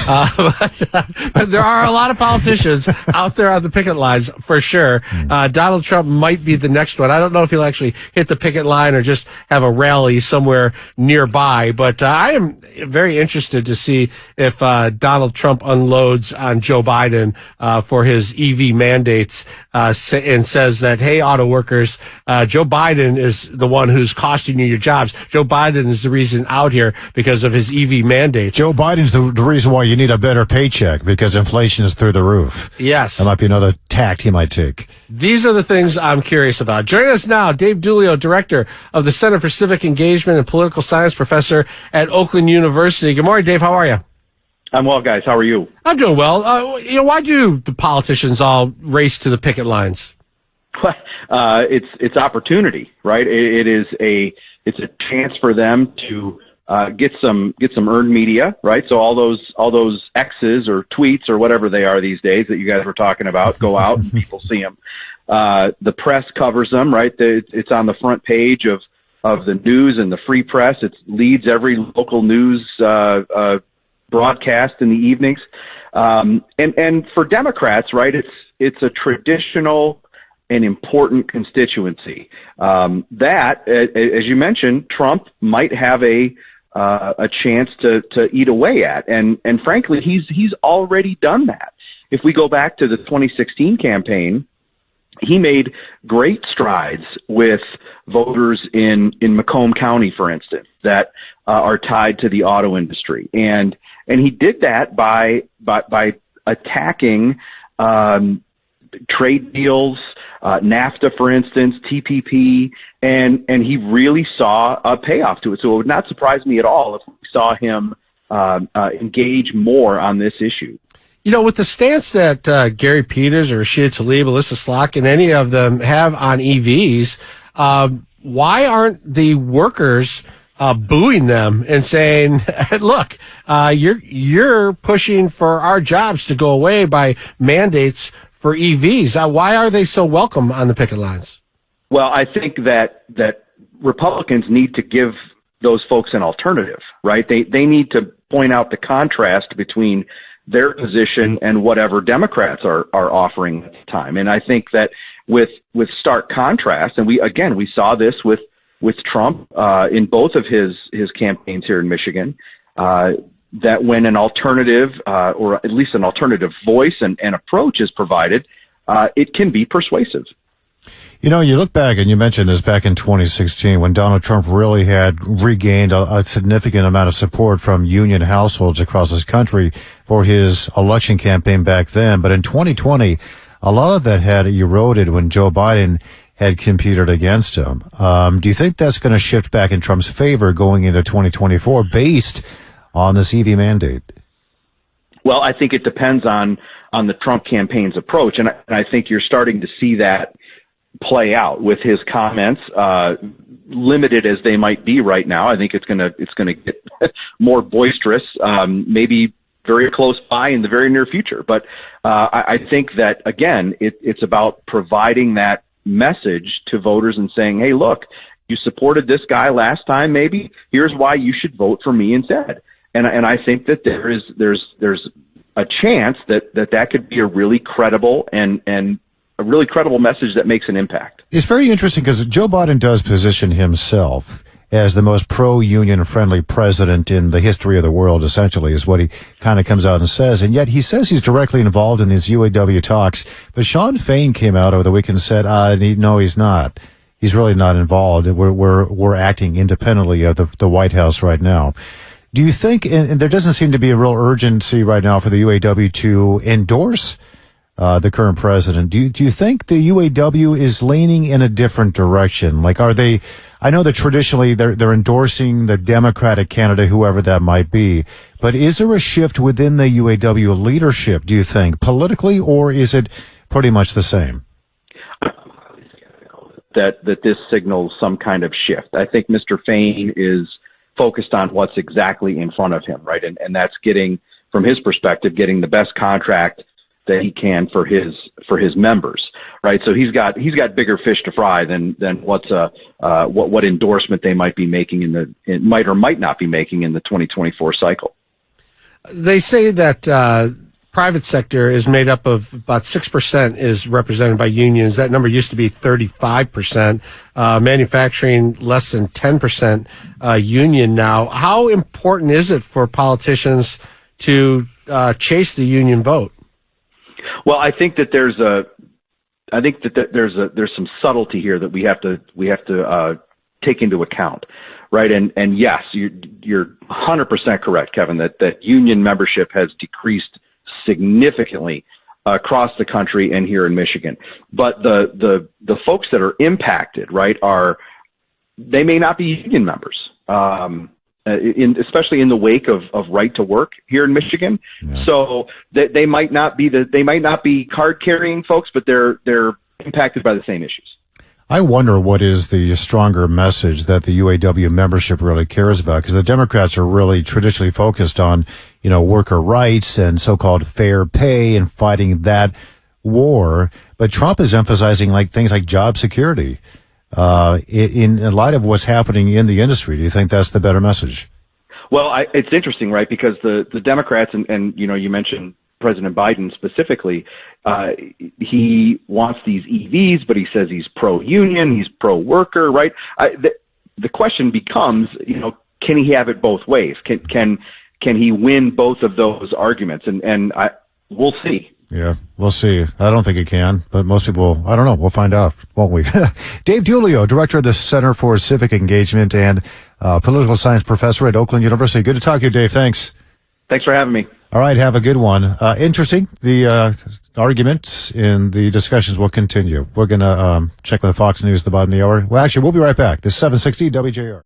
But there are a lot of politicians out there on the picket lines for sure. Donald Trump might be the next one. I don't know if he'll actually hit the picket line or just have a rally somewhere nearby. But I am very interested to see if Donald Trump unloads on Joe Biden for his EV mandates and says that, hey, auto workers, Joe Biden is the one who's costing you your jobs. Joe Biden is the reason out here because of his EV mandates. Joe Biden's the reason why you need a better paycheck, because inflation is through the roof. Yes. That might be another tact he might take. These are the things I'm curious about. Joining us now, Dave Dulio, Director of the Center for Civic Engagement and Political Science, Professor at Oakland University. Good morning, Dave. How are you? I'm well, guys. How are you? I'm doing well. Why do the politicians all race to the picket lines? It's opportunity, right? It's a chance for them to get some earned media, right? So all those X's or tweets or whatever they are these days that you guys were talking about go out and people see them. The press covers them, right? It's on the front page of the news and the free press. It leads every local news broadcast in the evenings. And for Democrats, right, it's a traditional and important constituency that, as you mentioned, Trump might have a chance to eat away at, and frankly, he's already done that. If we go back to the 2016 campaign, he made great strides with voters in Macomb County, for instance, that are tied to the auto industry, and he did that by attacking trade deals, NAFTA, for instance, TPP, and he really saw a payoff to it. So it would not surprise me at all if we saw him engage more on this issue. With the stance that Gary Peters or Rashida Tlaib, Alyssa Slotkin, and any of them have on EVs, why aren't the workers booing them and saying, look, you're pushing for our jobs to go away by mandates for EVs? Why are they so welcome on the picket lines? Well, I think that Republicans need to give those folks an alternative, right? They need to point out the contrast between their position and whatever Democrats are offering at the time. And I think that with stark contrast, and we saw this with Trump in both of his campaigns here in Michigan, that when an alternative or at least an alternative voice and approach is provided, it can be persuasive. You look back, and you mentioned this back in 2016 when Donald Trump really had regained a significant amount of support from union households across this country for his election campaign back then. But in 2020, a lot of that had eroded when Joe Biden had competed against him. Do you think that's going to shift back in Trump's favor going into 2024 based on this EV mandate? Well, I think it depends on the Trump campaign's approach, and I think you're starting to see that play out with his comments, limited as they might be right now. I think it's gonna get more boisterous, maybe very close by in the very near future. But I think that again, it's about providing that message to voters and saying, hey, look, you supported this guy last time, maybe here's why you should vote for me instead. And I think that there's a chance that could be a really credible and a really credible message that makes an impact. It's very interesting because Joe Biden does position himself as the most pro-union friendly president in the history of the world, essentially, is what he kind of comes out and says. And yet he says he's directly involved in these UAW talks. But Sean Fain came out over the weekend and said, no, he's not. He's really not involved. We're acting independently of the White House right now. Do you think, and there doesn't seem to be a real urgency right now for the UAW to endorse the current president, do you think the UAW is leaning in a different direction? Like, are they, I know that traditionally they're endorsing the Democratic candidate, whoever that might be, but is there a shift within the UAW leadership, do you think, politically, or is it pretty much the same? That this signals some kind of shift. I think Mr. Fain is focused on what's exactly in front of him, right? And that's getting, from his perspective, getting the best contract that he can for his members, right? So he's got bigger fish to fry than what endorsement they might be making might or might not be making in the 2024 cycle. They say that private sector is made up of about 6% is represented by unions. That number used to be 35%. Manufacturing, less than 10% union now. How important is it for politicians to chase the union vote? Well, I think that there's some subtlety here that we have to take into account, right? And yes, you're 100% correct, Kevin, that union membership has decreased significantly across the country and here in Michigan. But the folks that are impacted, right, they may not be union members. Especially in the wake of right to work here in Michigan. Yeah. So they might not be card carrying folks, but they're impacted by the same issues. I wonder what is the stronger message that the UAW membership really cares about, because the Democrats are really traditionally focused on, worker rights and so-called fair pay and fighting that war. But Trump is emphasizing things like job security. In light of what's happening in the industry, do you think that's the better message? Well, it's interesting, right? Because the Democrats and you mentioned President Biden specifically, he wants these EVs, but he says he's pro-union, he's pro-worker, right? The question becomes, can he have it both ways? Can he win both of those arguments? And we'll see. Yeah, we'll see. I don't think he can, but most people, I don't know. We'll find out, won't we? Dave Giulio, director of the Center for Civic Engagement and political science professor at Oakland University. Good to talk to you, Dave. Thanks. Thanks for having me. All right, have a good one. Interesting. The arguments in the discussions will continue. We're going to check with Fox News at the bottom of the hour. Well, actually, we'll be right back. This is 760 WJR.